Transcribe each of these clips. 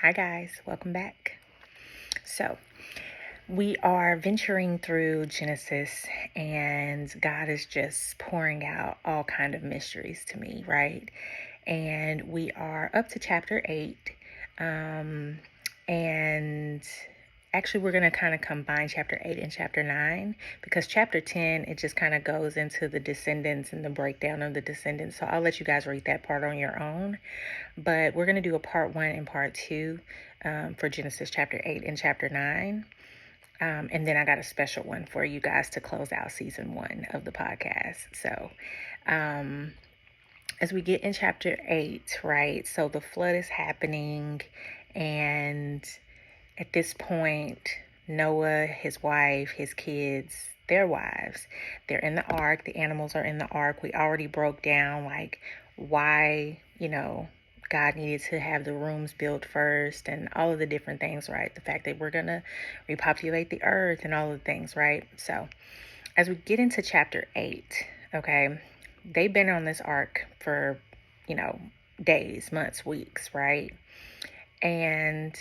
Hi guys, welcome back. So, we are venturing through Genesis and God is just pouring out all kind of mysteries to me, right? And we are up to chapter 8. Um, and actually we're going to kind of combine chapter 8 and chapter 9 because chapter 10 it just kind of goes into the descendants and the breakdown of the descendants. So I'll let you guys read that part on your own. But we're going to do a part 1 and part 2 for Genesis chapter 8 and chapter 9. And then I got a special one for you guys to close out season 1 of the podcast. So as we get in chapter 8, right? So the flood is happening, and at this point, Noah, his wife, his kids, their wives, they're in the ark. The animals are in the ark. We already broke down like why, God needed to have the rooms built first and all of the different things, right? The fact that we're going to repopulate the earth and all of the things, right? So as we get into chapter 8, okay, they've been on this ark for, days, months, weeks, right? And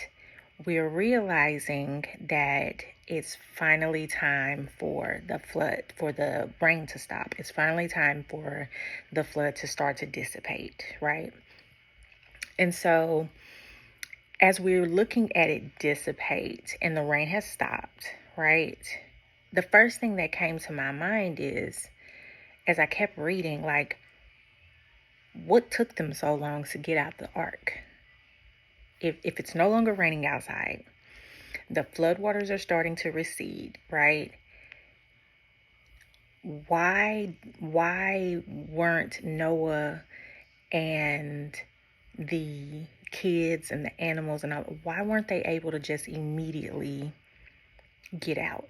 we're realizing that it's finally time for the flood, for the rain to stop. It's finally time for the flood to start to dissipate, right? And so as we're looking at it dissipate and the rain has stopped, right? The first thing that came to my mind is, as I kept reading, like, what took them so long to get out the ark? If it's no longer raining outside, the floodwaters are starting to recede, right? Why weren't Noah and the kids and the animals and all, why weren't they able to just immediately get out?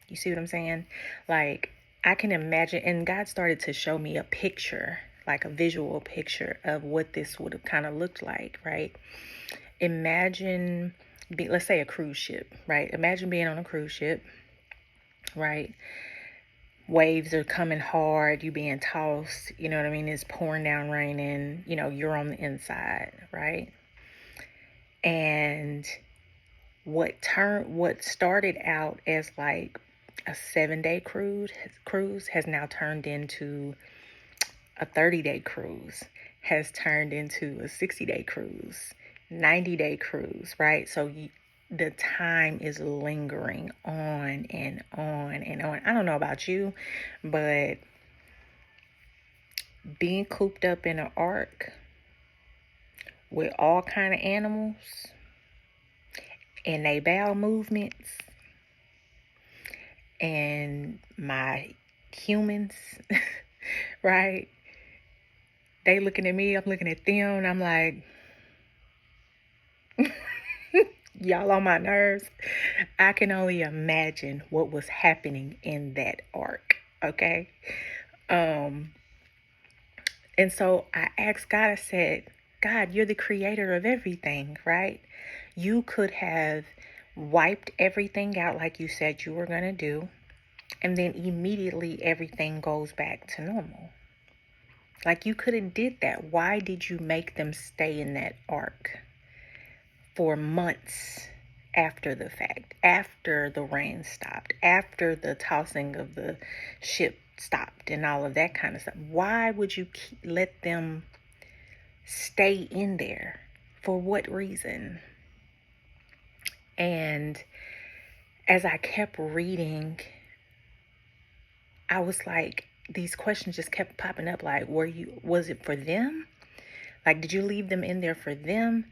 You see what I'm saying? Like, I can imagine, and God started to show me a picture, like a visual picture of what this would have kind of looked like, right? Imagine, let's say a cruise ship, right? Imagine being on a cruise ship, right? Waves are coming hard, you being tossed, you know what I mean? It's pouring down rain and, you're on the inside, right? And what started out as like a 7-day cruise has now turned into a 30-day cruise, has turned into a 60-day cruise, 90-day cruise, right? So the time is lingering on and on and on. I don't know about you, but being cooped up in an ark with all kind of animals and they bowel movements and my humans, right? They looking at me, I'm looking at them, and I'm like, y'all on my nerves. I can only imagine what was happening in that ark, okay? And so I asked God, I said, God, you're the creator of everything, right? You could have wiped everything out like you said you were going to do, and then immediately everything goes back to normal. Like, you could have did that. Why did you make them stay in that ark for months after the fact, after the rain stopped, after the tossing of the ship stopped and all of that kind of stuff? Why would you let them stay in there? For what reason? And as I kept reading, I was like, these questions just kept popping up. Like, was it for them? Like, did you leave them in there for them?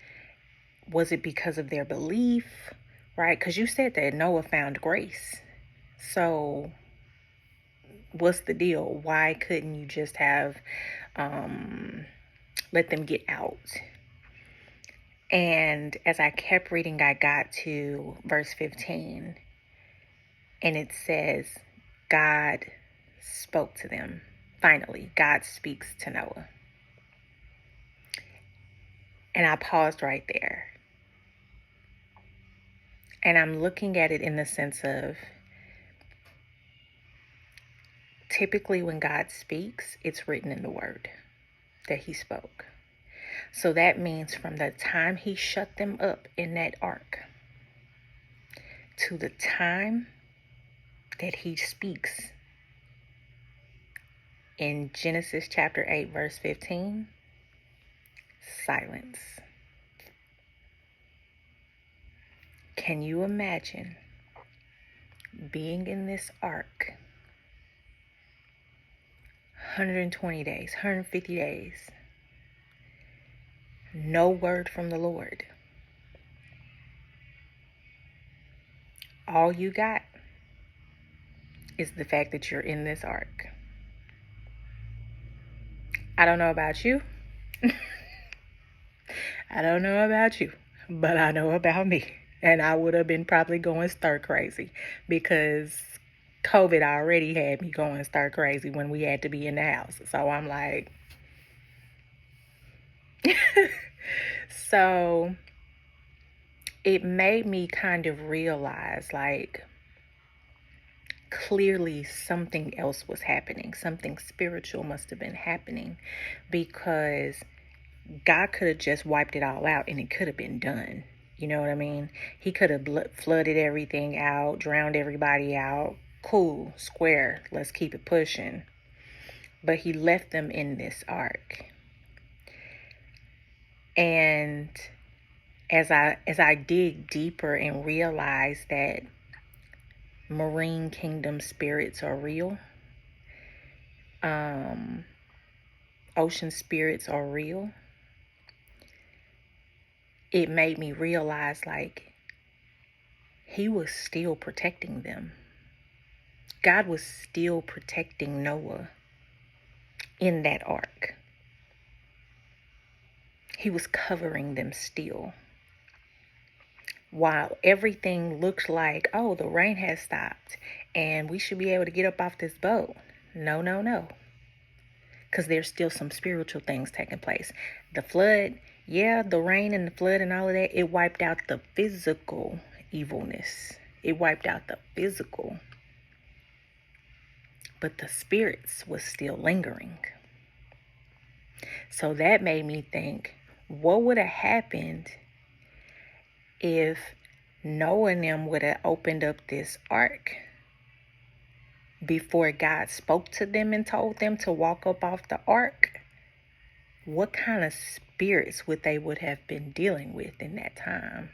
Was it because of their belief? Right? Because you said that Noah found grace. So what's the deal? Why couldn't you just have let them get out? And as I kept reading, I got to verse 15, and it says, God spoke to them. Finally, God speaks to Noah. And I paused right there. And I'm looking at it in the sense of, typically when God speaks, it's written in the word that he spoke. So that means from the time he shut them up in that ark to the time that he speaks in Genesis chapter 8, verse 15, silence. Can you imagine being in this ark 120 days, 150 days, no word from the Lord? All you got is the fact that you're in this ark. I don't know about you. I don't know about you, but I know about me. And I would have been probably going stir crazy because COVID already had me going stir crazy when we had to be in the house. So I'm like, so it made me kind of realize, like, clearly something else was happening. Something spiritual must have been happening, because God could have just wiped it all out and it could have been done. You know what I mean? He could have flooded everything out, drowned everybody out. Cool, square, let's keep it pushing. But he left them in this ark. And as I dig deeper and realize that marine kingdom spirits are real, ocean spirits are real, it made me realize, like, he was still protecting them. God was still protecting Noah in that ark. He was covering them still. While everything looked like, oh, the rain has stopped and we should be able to get up off this boat. No. Because there's still some spiritual things taking place. The flood, yeah, the rain and the flood and all of that, it wiped out the physical evilness. It wiped out the physical. But the spirits was still lingering. So that made me think, what would have happened if Noah and them would have opened up this ark before God spoke to them and told them to walk up off the ark? What kind of spirits would have been dealing with in that time?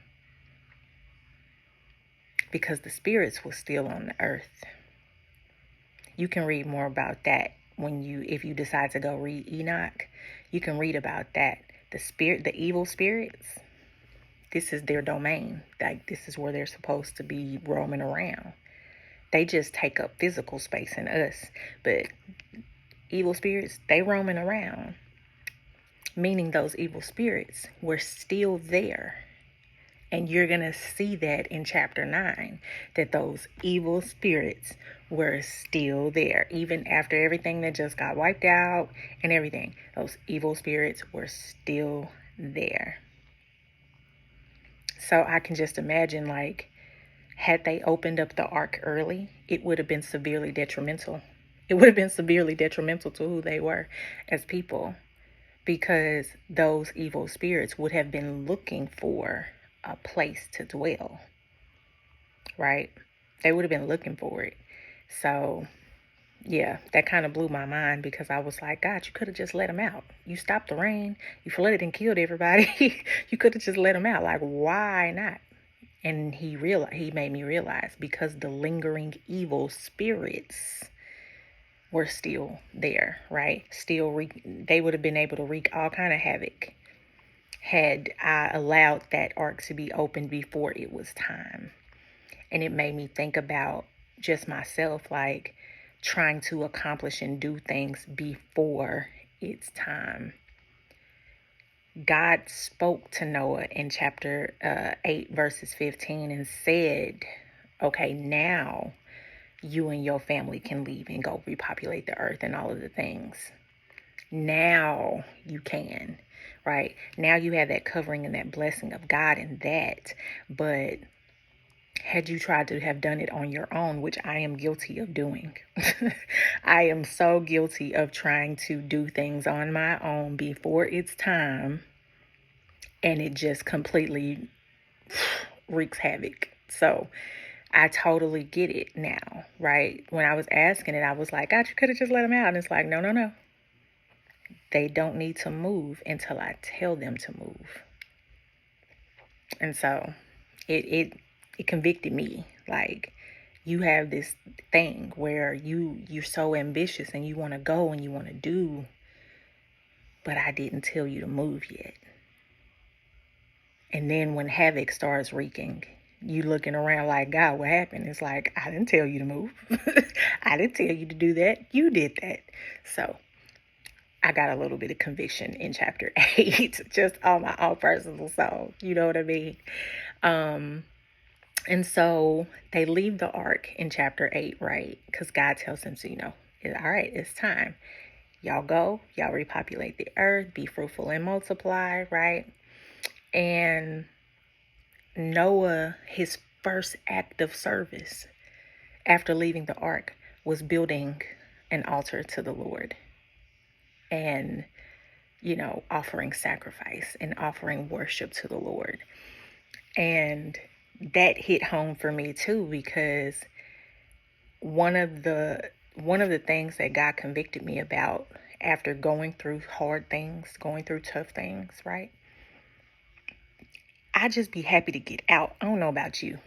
Because the spirits were still on the earth. You can read more about that if you decide to go read Enoch. You can read about that. The evil spirits, this is their domain. Like, this is where they're supposed to be roaming around. They just take up physical space in us. But evil spirits, they roaming around. Meaning those evil spirits were still there. And you're going to see that in chapter 9, that those evil spirits were still there. Even after everything that just got wiped out and everything, those evil spirits were still there. So I can just imagine, like, had they opened up the ark early, it would have been severely detrimental. It would have been severely detrimental to who they were as people, because those evil spirits would have been looking for a place to dwell, right? They would have been looking for it. So yeah, that kind of blew my mind, because I was like, God, you could have just let them out. You stopped the rain, you flooded and killed everybody. You could have just let them out. Like, why not? And he made me realize, because the lingering evil spirits were still there, right? They would have been able to wreak all kind of havoc had I allowed that ark to be opened before it was time. And it made me think about just myself, like, trying to accomplish and do things before it's time. God spoke to Noah in chapter 8, verses 15, and said, okay, now you and your family can leave and go repopulate the earth and all of the things. Now you can, right? Now you have that covering and that blessing of God in that. But had you tried to have done it on your own, which I am guilty of doing, I am so guilty of trying to do things on my own before it's time. and it just completely wreaks havoc. So I totally get it now, right? When I was asking it, I was like, God, you could have just let them out. And it's like, no, no, no. They don't need to move until I tell them to move. And so it convicted me. Like, you have this thing where you're so ambitious and you want to go and you want to do, but I didn't tell you to move yet. And then when havoc starts wreaking, you looking around like, God, what happened? It's like, I didn't tell you to move. I didn't tell you to do that. You did that. So I got a little bit of conviction in chapter 8, just on my own personal soul. You know what I mean? And so they leave the ark in chapter 8, right? Because God tells them to, all right, it's time. Y'all go, y'all repopulate the earth, be fruitful and multiply, right? And Noah, his first act of service after leaving the ark was building an altar to the Lord and, offering sacrifice and offering worship to the Lord. And that hit home for me too, because one of the things that God convicted me about after going through hard things, going through tough things, right? I just be happy to get out. I don't know about you.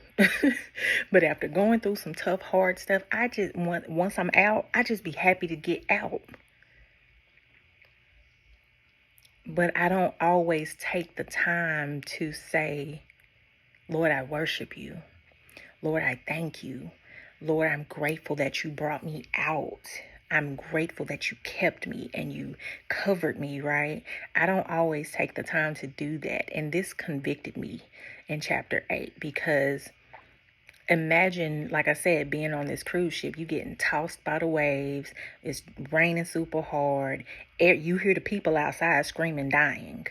But after going through some tough, hard stuff, once I'm out, I just be happy to get out. But I don't always take the time to say, Lord, I worship you. Lord, I thank you. Lord, I'm grateful that you brought me out. I'm grateful that you kept me and you covered me, right? I don't always take the time to do that. And this convicted me in chapter 8, because imagine, like I said, being on this cruise ship, you getting tossed by the waves. It's raining super hard. You hear the people outside screaming, dying.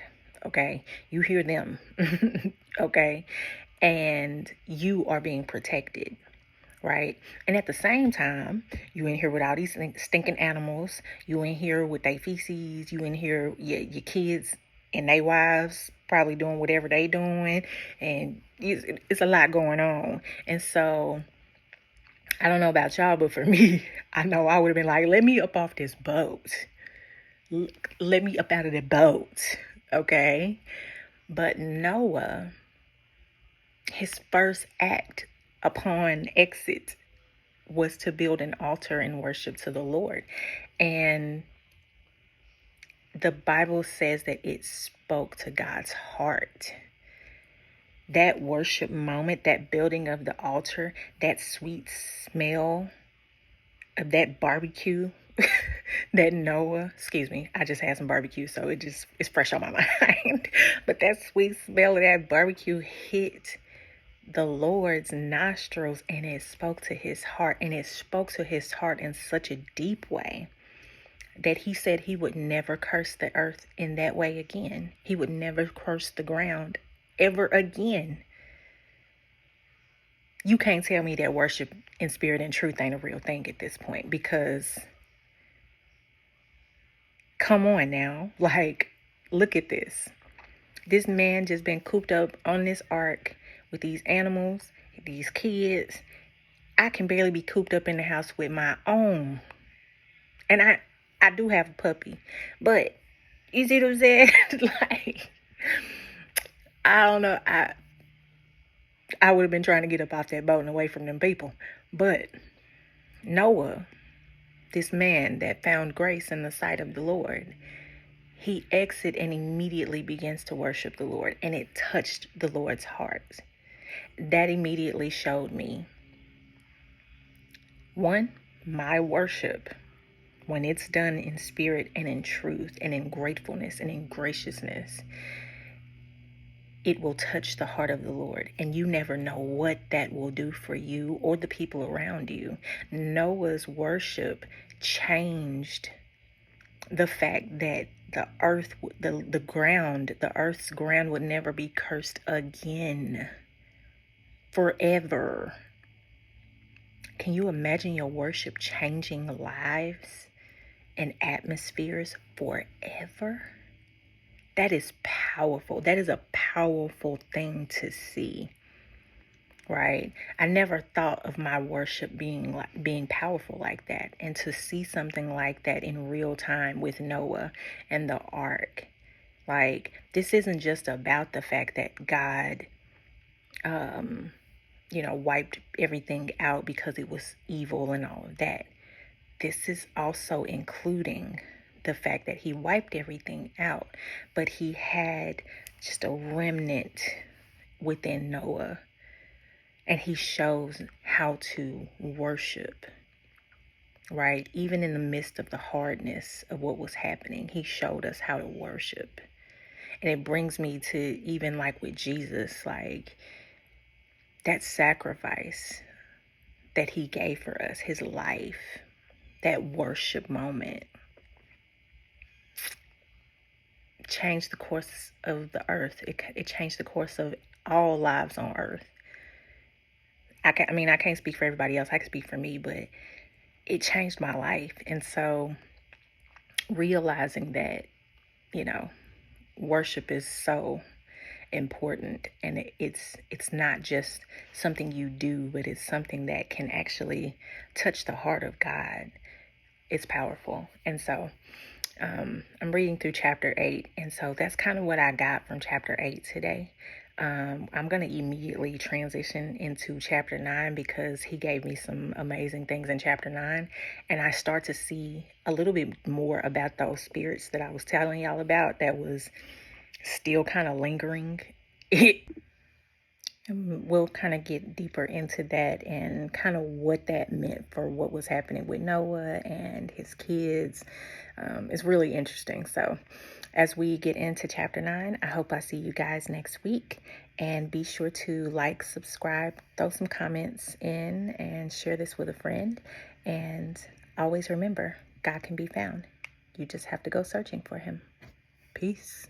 Okay. You hear them. Okay. And you are being protected. Right. And at the same time, you in here with all these stinking animals. You in here with their feces. You in here, your kids and their wives probably doing whatever they doing. And it's a lot going on. And so I don't know about y'all, but for me, I know I would have been like, let me up off this boat. Let me up out of the boat. Okay. But Noah, his first act upon exit was to build an altar and worship to the Lord. And the Bible says that it spoke to God's heart. That worship moment, that building of the altar, that sweet smell of that barbecue that I just had some barbecue, so it's fresh on my mind. But that sweet smell of that barbecue hit the Lord's nostrils, and it spoke to his heart, and it spoke to his heart in such a deep way that he said he would never curse the earth in that way again. He would never curse the ground ever again. You can't tell me that worship in spirit and truth ain't a real thing at this point, because come on now, like, look at this. This man just been cooped up on this ark with these animals, these kids. I can barely be cooped up in the house with my own. And I do have a puppy. But you see what I'm saying? Like, I don't know. I would have been trying to get up off that boat and away from them people. But Noah, this man that found grace in the sight of the Lord, he exits and immediately begins to worship the Lord. And it touched the Lord's heart. That immediately showed me, one, my worship, when it's done in spirit and in truth and in gratefulness and in graciousness, it will touch the heart of the Lord. And you never know what that will do for you or the people around you. Noah's worship changed the fact that the earth, the earth's ground would never be cursed again. Forever. Can you imagine your worship changing lives and atmospheres forever? That is powerful. That is a powerful thing to see, right? I never thought of my worship being powerful like that, and to see something like that in real time with Noah and the ark. Like, this isn't just about the fact that God wiped everything out because it was evil and all of that. This is also including the fact that he wiped everything out, but he had just a remnant within Noah. And he shows how to worship, right? Even in the midst of the hardness of what was happening, he showed us how to worship. And it brings me to even like with Jesus, like that sacrifice that he gave for us, his life, that worship moment changed the course of the earth. It changed the course of all lives on earth. I can't speak for everybody else. I can speak for me, but it changed my life. And so realizing that, you know, worship is so important, and it's not just something you do, but it's something that can actually touch the heart of God. It's powerful. And so I'm reading through chapter 8, and so that's kind of what I got from chapter 8 today. I'm going to immediately transition into chapter 9 because he gave me some amazing things in chapter 9, and I start to see a little bit more about those spirits that I was telling y'all about that was still kind of lingering. We'll kind of get deeper into that and kind of what that meant for what was happening with Noah and his kids. It's really interesting. So as we get into chapter 9, I hope I see you guys next week. And be sure to like, subscribe, throw some comments in, and share this with a friend. And always remember, God can be found. You just have to go searching for him. Peace.